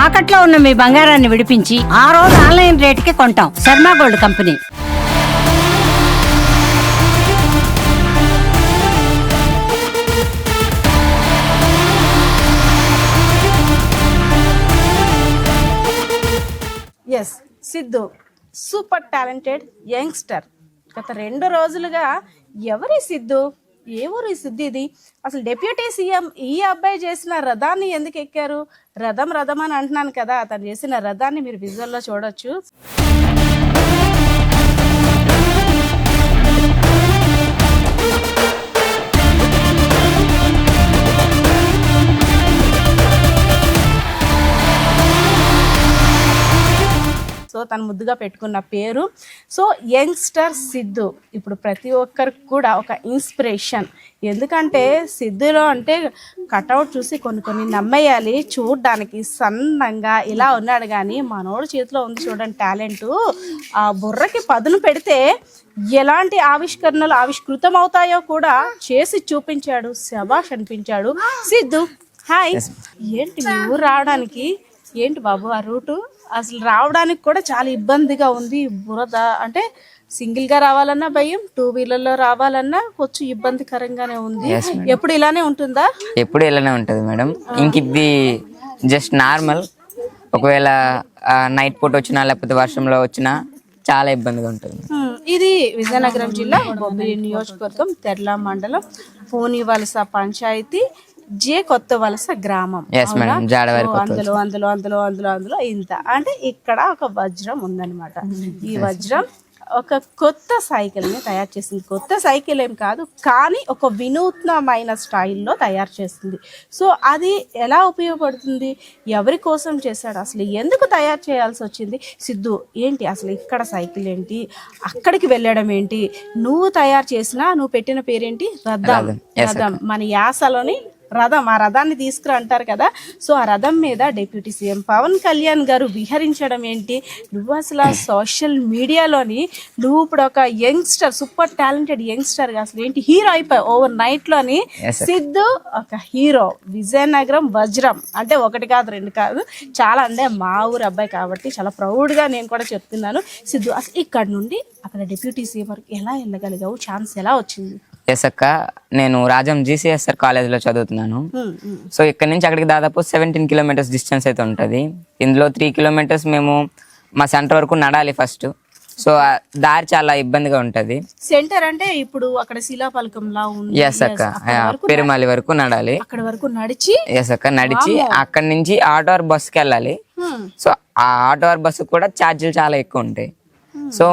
తాకట్లో ఉన్న మీ బంగారాన్ని విడిపించి ఆ రోజు ఆన్లైన్ రేటుకి కొంటాం. Sharma gold company. Yes, Siddhu super talented youngster. గత 2 రోజులుగా ఎవరి సిద్ధు, ఏ ఊరి సిద్ధు ఇది? అసలు డిప్యూటీ సీఎం ఈ అబ్బాయి చేసిన రథాన్ని ఎందుకు ఎక్కారు? రథం రథం అని అంటున్నాను కదా, అతను చేసిన రథాన్ని మీరు విజువల్లో చూడొచ్చు. సో తను ముద్దుగా పెట్టుకున్న పేరు సో యంగ్స్టర్ సిద్ధు. ఇప్పుడు ప్రతి ఒక్కరికి కూడా ఒక ఇన్స్పిరేషన్. ఎందుకంటే సిద్ధులో అంటే కటౌట్ చూసి కొన్ని నమ్మేయాలి. చూడడానికి సన్నంగా ఇలా ఉన్నాడు, కానీ మనోడు చేతిలో ఉంది చూడండి టాలెంటు. ఆ బుర్రకి పదును పెడితే ఎలాంటి ఆవిష్కరణలు ఆవిష్కృతం అవుతాయో కూడా చేసి చూపించాడు. శభాష్ అనిపించాడు సిద్ధు. హాయ్, ఏంటి మీ ఊరు రావడానికి? ఏంటి బాబు ఆ రూటు? అసలు రావడానికి కూడా చాలా ఇబ్బందిగా ఉంది. బురద అంటే సింగిల్ గా రావాలన్నా భయం, 2 వీలర్లో రావాలన్నా కొంచెం ఇబ్బందికరంగానే ఉంది. ఎప్పుడు ఇలానే ఉంటుందా? ఎప్పుడు ఇలానే ఉంటుంది మేడం. ఇంక ఇది జస్ట్ నార్మల్. ఒకవేళ నైట్ పూట వచ్చినా లేకపోతే వర్షంలో వచ్చినా చాలా ఇబ్బందిగా ఉంటుంది. ఇది విజయనగరం జిల్లా బొబ్బిలి నియోజకవర్గం తెర్ల మండలం పోనివలస పంచాయతీ కొత్త వలస గ్రామం. అందులో అందులో అందులో అందులో అందులో ఇంత అంటే ఇక్కడ ఒక వజ్రం ఉందన్నమాట. ఈ వజ్రం ఒక కొత్త సైకిల్ ని తయారు చేసింది. కొత్త సైకిల్ ఏం కాదు, కానీ ఒక వినూత్నమైన స్టైల్లో తయారు చేస్తుంది. సో అది ఎలా ఉపయోగపడుతుంది, ఎవరి కోసం చేశాడు, అసలు ఎందుకు తయారు చేయాల్సి వచ్చింది? సిద్ధు ఏంటి అసలు ఇక్కడ సైకిల్ ఏంటి, అక్కడికి వెళ్ళడం ఏంటి, నువ్వు తయారు చేసిన నువ్వు పెట్టిన పేరేంటి? రథం. రథం మన యాసలోని రథం. ఆ రథాన్ని తీసుకురా అంటారు కదా. సో ఆ రథం మీద డిప్యూటీ సీఎం పవన్ కళ్యాణ్ గారు విహరించడం ఏంటి? నువ్వు అసలు సోషల్ మీడియాలోని నువ్వు ఇప్పుడు ఒక యంగ్స్టర్, సూపర్ టాలెంటెడ్ యంగ్స్టర్ గా అసలు ఏంటి హీరో అయిపోయి ఓవర్ నైట్ లోని. సిద్ధు ఒక హీరో. విజయనగరం వజ్రం అంటే 1 కాదు 2 కాదు, చాలా. అంటే మా ఊరు అబ్బాయి కాబట్టి చాలా ప్రౌడ్ గా నేను కూడా చెప్తున్నాను. సిద్ధు అసలు ఇక్కడ నుండి అక్కడ డిప్యూటీ సీఎం వరకు ఎలా వెళ్ళగలిగావు? ఛాన్స్ ఎలా వచ్చింది? ఎస్ అక్క, నేను రాజం జీసీఎస్ఆర్ కాలేజ్లో చదువుతున్నాను. సో ఇక్కడ నుంచి అక్కడికి దాదాపు 17 కిలోమీటర్స్ డిస్టెన్స్ అయితే ఉంటుంది. ఇందులో 3 కిలోమీటర్స్ మేము మా సెంటర్ వరకు నడాలి ఫస్ట్. సో దారి చాలా ఇబ్బందిగా ఉంటది. సెంటర్ అంటే ఇప్పుడు అక్కడ శిలాపలకంలా ఉంది. ఎస్ అక్క, పెరుమాలి వరకు నడాలి. అక్కడ వరకు నడిచి ఎస్ అక్క, నడిచి అక్కడ నుంచి ఆటో ఆర్ బస్కి వెళ్ళాలి. సో ఆ ఆటో ఆర్ బస్సు కూడా ఛార్జీలు చాలా ఎక్కువ ఉంటాయి. సో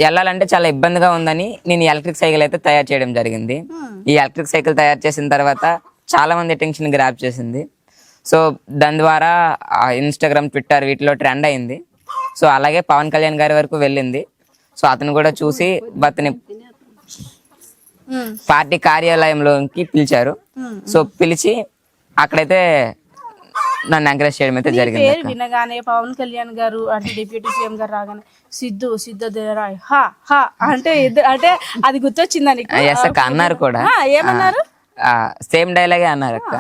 వెళ్ళాలంటే చాలా ఇబ్బందిగా ఉందని నేను ఎలక్ట్రిక్ సైకిల్ అయితే తయారు చేయడం జరిగింది. ఈ ఎలక్ట్రిక్ సైకిల్ తయారు చేసిన తర్వాత చాలా మంది అటెన్షన్ గ్రాప్ చేసింది. సో దాని ద్వారా ఇన్స్టాగ్రామ్, ట్విట్టర్ వీటిలో ట్రెండ్ అయింది. సో అలాగే పవన్ కళ్యాణ్ గారి వరకు వెళ్ళింది. సో అతను కూడా చూసి అతని పార్టీ కార్యాలయంలోకి పిలిచారు. సో పిలిచి అక్కడైతే నన్ను ఎంకరేజ్ చేయడం అయితే జరిగింది. పేరు వినగానే పవన్ కళ్యాణ్ గారు అంటే డిప్యూటీ సీఎం గారు రాగానే సిద్ధు సిద్ధరాయ్ హా హా అంటే అంటే అది గుర్తొచ్చిందని అన్నారు కూడా. ఏమన్నారు? సేమ్ డైలాగే అన్నారు అక్క.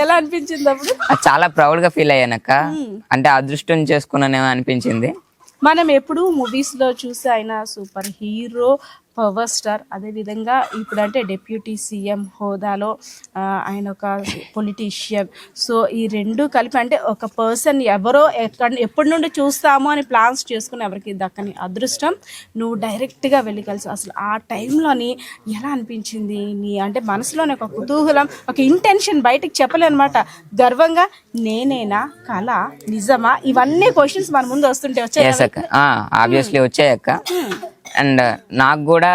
ఎలా అనిపించింది అప్పుడు? చాలా ప్రౌడ్ గా ఫీల్ అయ్యానక్క. అంటే అదృష్టం చేసుకున్నానేమో అనిపించింది. మనం ఎప్పుడు మూవీస్ లో చూసి ఆయన సూపర్ హీరో, పవర్ స్టార్. అదేవిధంగా ఇప్పుడు అంటే డిప్యూటీ సీఎం హోదాలో ఆయన ఒక పొలిటీషియన్. సో ఈ రెండు కలిపి అంటే ఒక పర్సన్ ఎవరో ఎప్పటి నుండి చూస్తామో అని ప్లాన్స్ చేసుకుని ఎవరికి దక్కని అదృష్టం నువ్వు డైరెక్ట్గా వెళ్ళి కలిసి అసలు ఆ టైంలోని ఎలా అనిపించింది? నీ అంటే మనసులోని ఒక కుతూహలం, ఒక ఇంటెన్షన్ బయటకు చెప్పలేనమాట. గర్వంగా నేనేనా, కళ, నిజమా, ఇవన్నీ క్వశ్చన్స్ మన ముందు వస్తుంటే ఆబ్వియస్లీ వచ్చాయక్క. అండ్ నాకు కూడా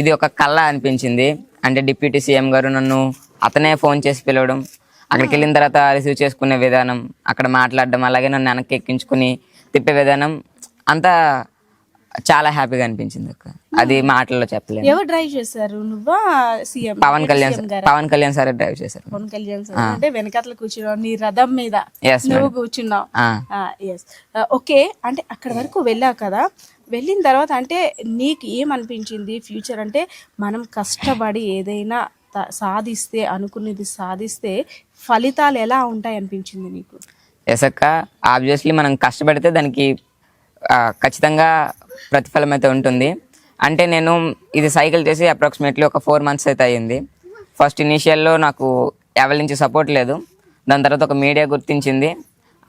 ఇది ఒక కళ అనిపించింది. అంటే డిప్యూటీ సీఎం గారు నన్ను అతనే ఫోన్ చేసి పిలవడం, అక్కడికి వెళ్ళిన తర్వాత రిసీవ్ చేసుకునే విధానం, అక్కడ మాట్లాడడం, అలాగే నన్ను వెనక్కి ఎక్కించుకుని తిప్పే విధానం అంతా చాలా హ్యాపీగా అనిపించింది అక్క. అది మాటల్లో చెప్పలేదు. ఎవరు డ్రైవ్ చేశారు? నువ్వా CM? Pawan Kalyan sir drive చేశారు. పవన్ కళ్యాణ్ సార్ అంటే వెనకాతల కూర్చున్నావు, నీ రథం మీద నువ్వు కూర్చున్నావు. ఓకే, అంటే అక్కడ వరకు వెళ్ళావు కదా, వెళ్ళిన తర్వాత అంటే నీకు ఏమనిపించింది? ఫ్యూచర్ అంటే మనం కష్టపడి ఏదైనా సాధిస్తే అనుకున్నది సాధిస్తే ఫలితాలు ఎలా ఉంటాయి అనిపించింది నీకు? ఎస్ అక్క, ఆబ్వియస్లీ మనం కష్టపడితే దానికి ఖచ్చితంగా ప్రతిఫలం అయితే ఉంటుంది. అంటే నేను ఇది సైకిల్ చేసి అప్రాక్సిమేట్లీ ఒక 4 months అయితే అయ్యింది. ఫస్ట్ ఇనీషియల్లో నాకు ఎవరి నుంచి సపోర్ట్ లేదు. దాని తర్వాత ఒక మీడియా గుర్తించింది,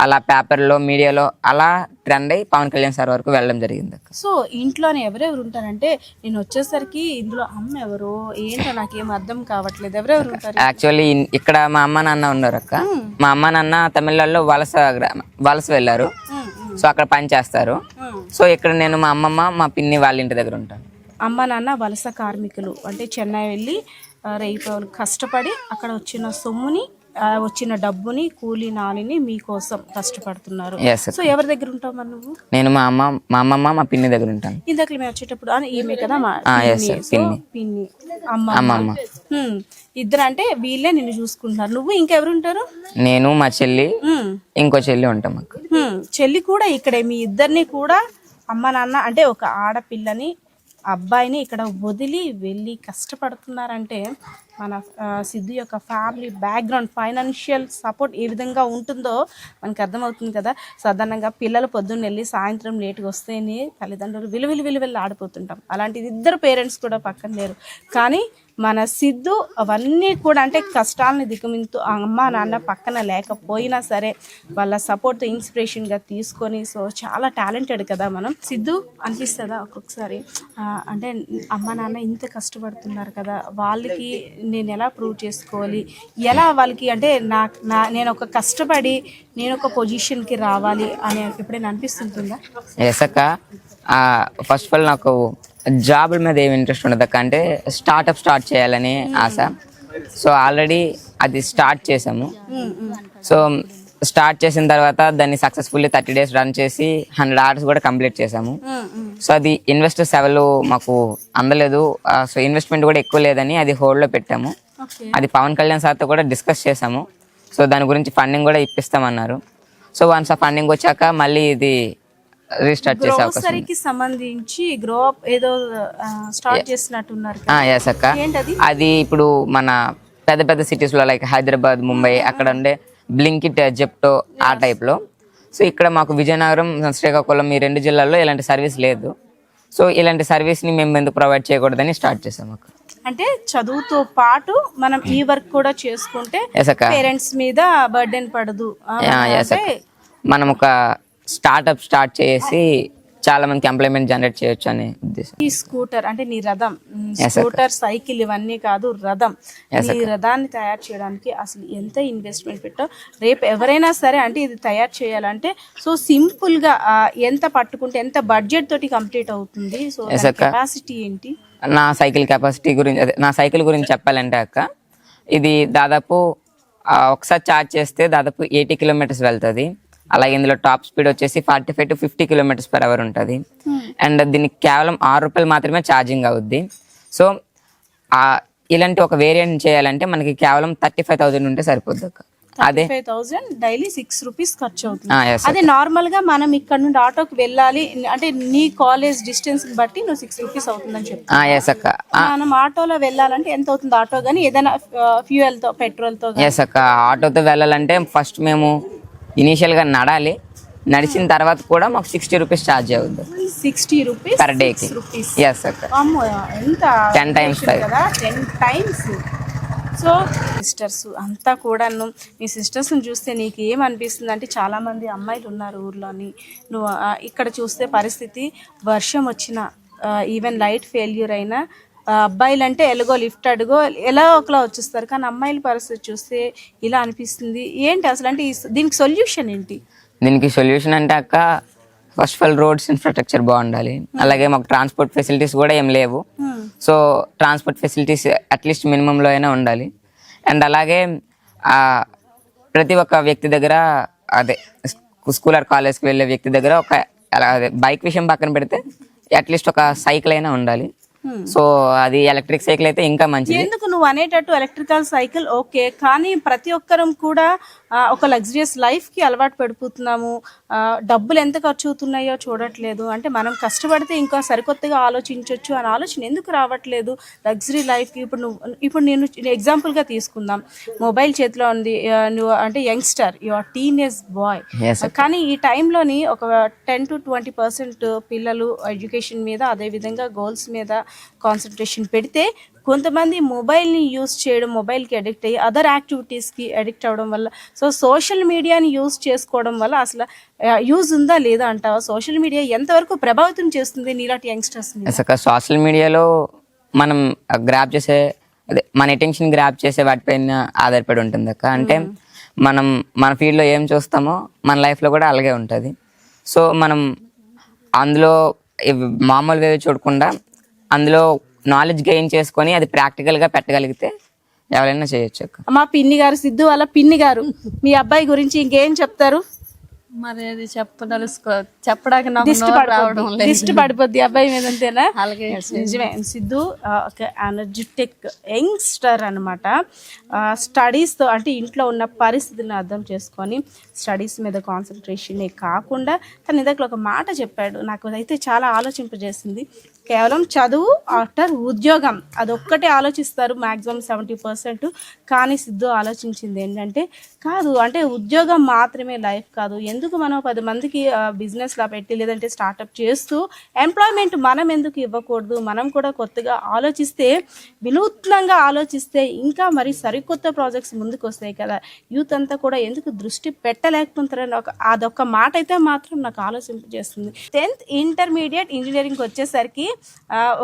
అలా పేపర్లో మీడియాలో అలా ట్రెండ్ అయ్యి పవన్ కళ్యాణ్ సార్ వరకు వెళ్ళడం జరిగింది. సో ఇంట్లోనే ఎవరెవరు ఉంటారంటే నేను వచ్చేసరికి ఇందులో అమ్మ ఎవరో ఏంటో నాకేం అర్థం కావట్లేదు, ఎవరెవరు ఉంటారు? యాక్చువల్లీ ఇక్కడ మా అమ్మ నాన్న ఉన్నారు అక్క. మా అమ్మ నాన్న తమిళనాడులో వలస వెళ్ళారు. సో అక్కడ పని చేస్తారు. సో ఇక్కడ నేను మా అమ్మమ్మ మా పిన్ని వాళ్ళ ఇంటి దగ్గర ఉంటాను. అమ్మ నాన్న వలస కార్మికులు అంటే చెన్నై వెళ్ళి రేపు కష్టపడి అక్కడ వచ్చిన సొమ్ముని వచ్చిన డబ్బుని కూలి నాలిని మీకోసం కష్టపడుతున్నారు. సో ఎవరి దగ్గర ఉంటావు మరి నువ్వు? నేను మా అమ్మమ్మ మా పిన్ని దగ్గర ఉంటాను. ఇందాక మేము వచ్చేటప్పుడు ఈమె కదా మా పిన్ని అమ్మమ్మ ఇద్దరు, అంటే వీళ్ళే నిన్ను చూసుకుంటున్నారు. నువ్వు ఇంకెవరు ఉంటారు? నేను మా చెల్లి ఇంకో చెల్లి ఉంటాం అక్క. చెల్లి కూడా ఇక్కడే. మీ ఇద్దరిని కూడా అమ్మ నాన్న అంటే ఒక ఆడపిల్లని అబ్బాయిని ఇక్కడ వదిలి వెళ్ళి కష్టపడుతున్నారంటే మన సిద్ధు యొక్క ఫ్యామిలీ బ్యాక్గ్రౌండ్ ఫైనాన్షియల్ సపోర్ట్ ఏ విధంగా ఉంటుందో మనకు అర్థమవుతుంది కదా. సాధారణంగా పిల్లలు పొద్దున్న వెళ్ళి సాయంత్రం లేట్గా వస్తేనే తల్లిదండ్రులు విలువలు ఆడిపోతుంటాం. అలాంటిది ఇద్దరు పేరెంట్స్ కూడా పక్కన లేరు. కానీ మన సిద్ధు అవన్నీ కూడా అంటే కష్టాలని దిగమింతూ అమ్మ నాన్న పక్కన లేకపోయినా సరే వాళ్ళ సపోర్ట్తో ఇన్స్పిరేషన్గా తీసుకొని సో చాలా టాలెంటెడ్ కదా మనం. సిద్ధు అనిపిస్తుందా ఒక్కొక్కసారి అంటే అమ్మ నాన్న ఇంత కష్టపడుతున్నారు కదా, వాళ్ళకి నేను ఎలా ప్రూవ్ చేసుకోవాలి, ఎలా వాళ్ళకి అంటే నేను ఒక కష్టపడి నేను ఒక పొజిషన్కి రావాలి అని ఎప్పుడైనా అనిపిస్తుంటుందా? ఎస్ అక్క, ఫస్ట్ ఆఫ్ ఆల్ నాకు జాబుల మీద ఏమి ఇంట్రెస్ట్ ఉండదు అక్క. అంటే స్టార్ట్ చేయాలని ఆశ. సో ఆల్రెడీ అది స్టార్ట్ చేసాము. సో స్టార్ట్ చేసిన తర్వాత దాన్ని సక్సెస్ఫుల్లీ 30 days రన్ చేసి 100 hours కూడా కంప్లీట్ చేసాము. సో అది ఇన్వెస్టర్స్ ఎవరు మాకు అందలేదు. సో ఇన్వెస్ట్మెంట్ కూడా ఎక్కువ లేదని అది హోల్డ్లో పెట్టాము. అది పవన్ కళ్యాణ్ సార్తో కూడా డిస్కస్ చేసాము. సో దాని గురించి ఫండింగ్ కూడా ఇప్పిస్తామన్నారు. సో వన్స్ ఆ ఫండింగ్ వచ్చాక మళ్ళీ ఇది రీస్టార్ట్ చేసే అవకాశం సంబంధించి గ్రో అప్ ఏదో స్టార్ట్ చేసినట్టున్నారు. ఎస్ అక్క, అది ఇప్పుడు మన పెద్ద సిటీస్లో లైక్ హైదరాబాద్, ముంబై అక్కడ ఉండే బ్లింకిట్, జెప్టో ఆ టైప్లో. సో ఇక్కడ మాకు విజయనగరం, శ్రీకాకుళం ఈ 2 జిల్లాల్లో ఇలాంటి సర్వీస్ లేదు. సో ఇలాంటి సర్వీస్ని మేము ఎందుకు ప్రొవైడ్ చేయకూడదని స్టార్ట్ చేసాం అక్క. అంటే చదువుతో పాటు మనం ఈ వర్క్ కూడా చేసుకుంటే పేరెంట్స్ మీద బర్డెన్ పడదు. మనం ఒక స్టార్ట్ చేసి చాలా మందికి ఎంప్లాయ్మెంట్ జనరేట్ చేయొచ్చు అనే ఉద్దేశం. ఈ స్కూటర్ అంటే నీ రథం, స్కూటర్ సైకిల్ ఇవన్నీ కాదు, రథం. ఈ రథాన్ని తయారు చేయడానికి అసలు ఎంత ఇన్వెస్ట్మెంట్ పెట్టావు? రేపు ఎవరైనా సరే అంటే ఇది తయారు చేయాలంటే సో సింపుల్ గా ఎంత పట్టుకుంటే ఎంత బడ్జెట్ తోటి కంప్లీట్ అవుతుంది? సో కెపాసిటీ ఏంటి? నా సైకిల్ గురించి చెప్పాలంటే అక్క, ఇది దాదాపు ఒకసారి ఛార్జ్ చేస్తే దాదాపు 80 kilometers వెళ్తుంది. అలాగే ఇందులో టాప్ స్పీడ్ వచ్చేసి 45 to 50 km/h ఉంటుంది. అండ్ దీనికి కేవలం 6 రూపాయలు మాత్రమే ఛార్జింగ్ అవుద్ది. సో ఇలాంటి ఒక వేరియంట్ చేయాలంటే మనకి కేవలం 35,000 ఉంటే సరిపోద్ది అక్క. అదే 35,000 డైలీ 6 rupees ఖర్చు అవుతుంది. అదే నార్మల్ గా మనం ఇక్కడ నుండి ఆటోకి వెళ్ళాలి అంటే నీ కాలేజ్ డిస్టెన్స్ బట్టి నువ్వు 6 rupees అవుతుందని చెప్పి మనం ఆటోలో వెళ్ళాలంటే ఎంత అవుతుంది? ఆటో గానీ ఏదైనా ఫ్యూయల్ తో పెట్రోల్ తో? ఎస్ అక్క, ఆటోతో వెళ్ళాలంటే ఫస్ట్ మేము ఇనీషియల్ గా నడిచిన తర్వాత కూడా మాకు 60 rupees ఛార్జ్ అవుద్ది. 60 rupees పర్ డేకి. ఎస్ అక్క, 10 times కదా, 10 times. సో సిస్టర్స్ అంతా కూడాను, మీ సిస్టర్స్ని చూస్తే నీకు ఏమనిపిస్తుంది అంటే చాలామంది అమ్మాయిలు ఉన్నారు ఊర్లోని. నువ్వు ఇక్కడ చూస్తే పరిస్థితి వర్షం వచ్చిన ఈవెన్ లైట్ ఫెయిల్యూర్ అయినా అబ్బాయిలు అంటే ఎలాగో లిఫ్ట్ అడుగో ఎలా ఒకలా వచ్చేస్తారు. కానీ అమ్మాయిల పరిస్థితి చూస్తే ఇలా అనిపిస్తుంది. ఏంటి అసలు అంటే దీనికి సొల్యూషన్ ఏంటి? దీనికి సొల్యూషన్ అంటే అక్క, first of all roads infrastructure బాగుండాలి. అలాగే మాకు ట్రాన్స్పోర్ట్ ఫెసిలిటీస్ కూడా ఏం లేవు. సో ట్రాన్స్పోర్ట్ ఫెసిలిటీస్ అట్లీస్ట్ మినిమంలో అయినా ఉండాలి. అండ్ అలాగే ప్రతి ఒక్క వ్యక్తి దగ్గర అదే స్కూల్ ఆర్ కాలేజ్కి వెళ్ళే వ్యక్తి దగ్గర ఒక బైక్ విషయం పక్కన పెడితే అట్లీస్ట్ ఒక సైకిల్ అయినా ఉండాలి. సో అది ఎలక్ట్రిక్ సైకిల్ అయితే ఇంకా మంచిది. ఎందుకు నువ్వు అనేటట్టు ఎలక్ట్రికల్ సైకిల్ ఓకే, కానీ ప్రతి ఒక్కరం కూడా ఒక లగ్జరియస్ లైఫ్ కి అలవాటు పడిపోతున్నాము. డబ్బులు ఎంత ఖర్చు అవుతున్నాయో చూడట్లేదు. అంటే మనం కష్టపడితే ఇంకా సరికొత్తగా ఆలోచించవచ్చు అనే ఆలోచన ఎందుకు రావట్లేదు లగ్జరీ లైఫ్ కి? ఇప్పుడు నేను ఎగ్జాంపుల్ గా తీసుకుందాం, మొబైల్ చేతిలో ఉంది, నువ్వు అంటే యంగ్స్టర్, యువర్ టీనేజ్ బాయ్, కానీ ఈ టైంలోని ఒక 10 to 20% పిల్లలు ఎడ్యుకేషన్ మీద, అదేవిధంగా గోల్స్ మీద కాన్సన్ట్రేషన్ పెడితే, కొంతమంది మొబైల్ని యూస్ చేయడం, మొబైల్కి అడిక్ట్ అయ్యి అదర్ యాక్టివిటీస్కి అడిక్ట్ అవ్వడం వల్ల, సో సోషల్ మీడియాని యూస్ చేసుకోవడం వల్ల అసలు యూజ్ ఉందా లేదా అంటావా? సోషల్ మీడియా ఎంతవరకు ప్రభావితం చేస్తుంది నీలాంటి యంగ్స్టర్స్? సోషల్ మీడియాలో మనం గ్రాప్ చేసే, అదే మన అటెన్షన్ గ్రాప్ చేసే వాటిపైన ఆధారపడి ఉంటుంది అక్క. అంటే మనం మన ఫీల్డ్లో ఏం చూస్తామో మన లైఫ్లో కూడా అలాగే ఉంటుంది. సో మనం అందులో మామూలు వేవి చూడకుండా అందులో నాలెడ్జ్ గెయిన్ చేసుకొని అది ప్రాక్టికల్గా పెట్టగలిగితే ఎవరైనా చేయొచ్చు అక్క. మా పిన్ని గారు, సిద్ధు వాళ్ళ పిన్ని గారు, మీ అబ్బాయి గురించి ఇంకేం చెప్తారు? మరి అది చెప్పడానికి నాకు నోరు రావడం లేదు. దిష్టి పడిపోద్ది అబ్బాయి మీద, అంతేనా? అలాగే నిజమే. సిద్ధు ఒక ఎనర్జెటిక్ యంగ్స్టర్ అనమాట. స్టడీస్తో అంటే ఇంట్లో ఉన్న పరిస్థితిని అర్థం చేసుకొని స్టడీస్ మీద కాన్సన్ట్రేషనే కాకుండా తను ఇందాక ఒక మాట చెప్పాడు, నాకు అయితే చాలా ఆలోచింపజేసింది. కేవలం చదువు ఆఫ్టర్ ఉద్యోగం అదొక్కటే ఆలోచిస్తారు మ్యాక్సిమం 70%. కానీ సిద్ధు ఆలోచించింది ఏంటంటే, కాదు అంటే ఉద్యోగం మాత్రమే లైఫ్ కాదు, ఎందుకు మనం 10 మందికి బిజినెస్లా పెట్టి లేదంటే స్టార్టప్ చేస్తూ ఎంప్లాయ్మెంట్ మనం ఎందుకు ఇవ్వకూడదు? మనం కూడా కొత్తగా ఆలోచిస్తే, వినూత్నంగా ఆలోచిస్తే ఇంకా మరి సరికొత్త ప్రాజెక్ట్స్ ముందుకు వస్తాయి కదా. యూత్ అంతా కూడా ఎందుకు దృష్టి పెట్టలేకపోతారని అదొక మాట అయితే మాత్రం నాకు ఆలోచింపజేస్తుంది. 10th ఇంటర్మీడియట్ ఇంజనీరింగ్ వచ్చేసరికి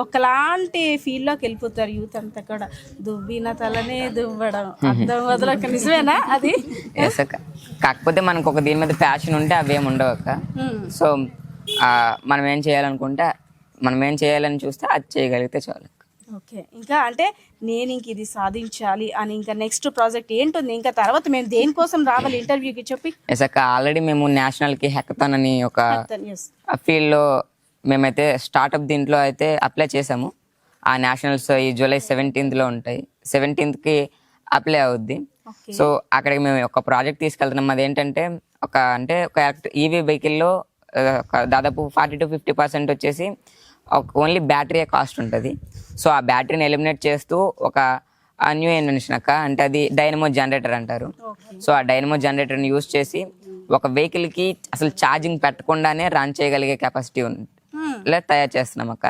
ఒకలాంటి ఫీల్డ్లోకి వెళ్ళిపోతారు యూత్ అంతా కూడా. దువ్విన తలనే దువ్వడం అర్థం వదలక. నిజమేనా అది? కాకపోతే మనకు ఒక దీని మీద ప్యాషన్ ఉంటే అవేమి ఉండవు అక్క. సో మనం ఏం చేయాలనుకుంటే, మనం ఏం చేయాలని చూస్తే అది చేయగలిగితే చాలు. ఓకే, ఇంకా అంటే నేను ఇంక ఇది సాధించాలి అని ఇంకా నెక్స్ట్ ప్రాజెక్ట్ ఏంటుంది? ఇంకా తర్వాత మేము దేనికోసం రావాలి ఇంటర్వ్యూకి చెప్పి? ఎస్ అక్క, ఆల్రెడీ మేము నేషనల్కి హ్యాకథాన్ అని ఒక ఫీల్డ్లో మేమైతే స్టార్ట్అప్ దీంట్లో అయితే అప్లై చేసాము. ఆ నేషనల్స్ ఈ July 17th ఉంటాయి. 17th అప్లై అవుద్ది. సో అక్కడికి మేము ఒక ప్రాజెక్ట్ తీసుకెళ్తున్నాం. అదేంటంటే ఒక ఈవీ వెహికల్లో దాదాపు 40 to 50% వచ్చేసి ఓన్లీ బ్యాటరీ కాస్ట్ ఉంటుంది. సో ఆ బ్యాటరీని ఎలిమినేట్ చేస్తూ ఒక న్యూ ఇన్వెన్షన్ అక్క, అంటే అది డైనమో జనరేటర్ అంటారు. సో ఆ డైనమో జనరేటర్ని యూజ్ చేసి ఒక వెహికల్కి అసలు ఛార్జింగ్ పెట్టకుండానే రన్ చేయగలిగే కెపాసిటీ తయారు చేస్తున్నాం అక్క.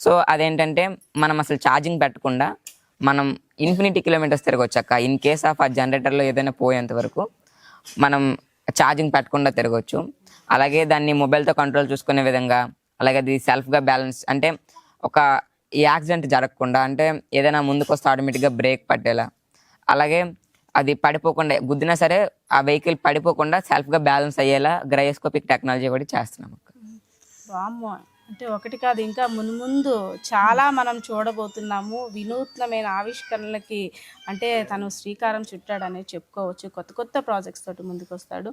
సో అదేంటంటే మనం అసలు ఛార్జింగ్ పెట్టకుండా మనం ఇన్ఫినిటీ కిలోమీటర్స్ తిరగవచ్చు అక్క. ఇన్ కేస్ ఆఫ్ ఆ జనరేటర్లో ఏదైనా పోయేంత వరకు మనం ఛార్జింగ్ పెట్టకుండా తిరగవచ్చు. అలాగే దాన్ని మొబైల్తో కంట్రోల్ చూసుకునే విధంగా, అలాగే అది సెల్ఫ్గా బ్యాలెన్స్, అంటే ఒక యాక్సిడెంట్ జరగకుండా, అంటే ఏదైనా ముందుకు వస్తే ఆటోమేటిక్గా బ్రేక్ పట్టేలా, అలాగే అది పడిపోకుండా, గుద్దినా సరే ఆ వెహికల్ పడిపోకుండా సెల్ఫ్గా బ్యాలెన్స్ అయ్యేలా గ్రయోస్కోపిక్ టెక్నాలజీ కూడా చేస్తున్నాం అక్క. వామ్మో, అంటే ఒకటి కాదు ఇంకా మున్ముందు చాలా మనం చూడబోతున్నాము. వినూత్నమైన ఆవిష్కరణలకి అంటే తను శ్రీకారం చుట్టాడనే చెప్పుకోవచ్చు. కొత్త కొత్త ప్రాజెక్ట్స్ తోటి ముందుకు వస్తాడు.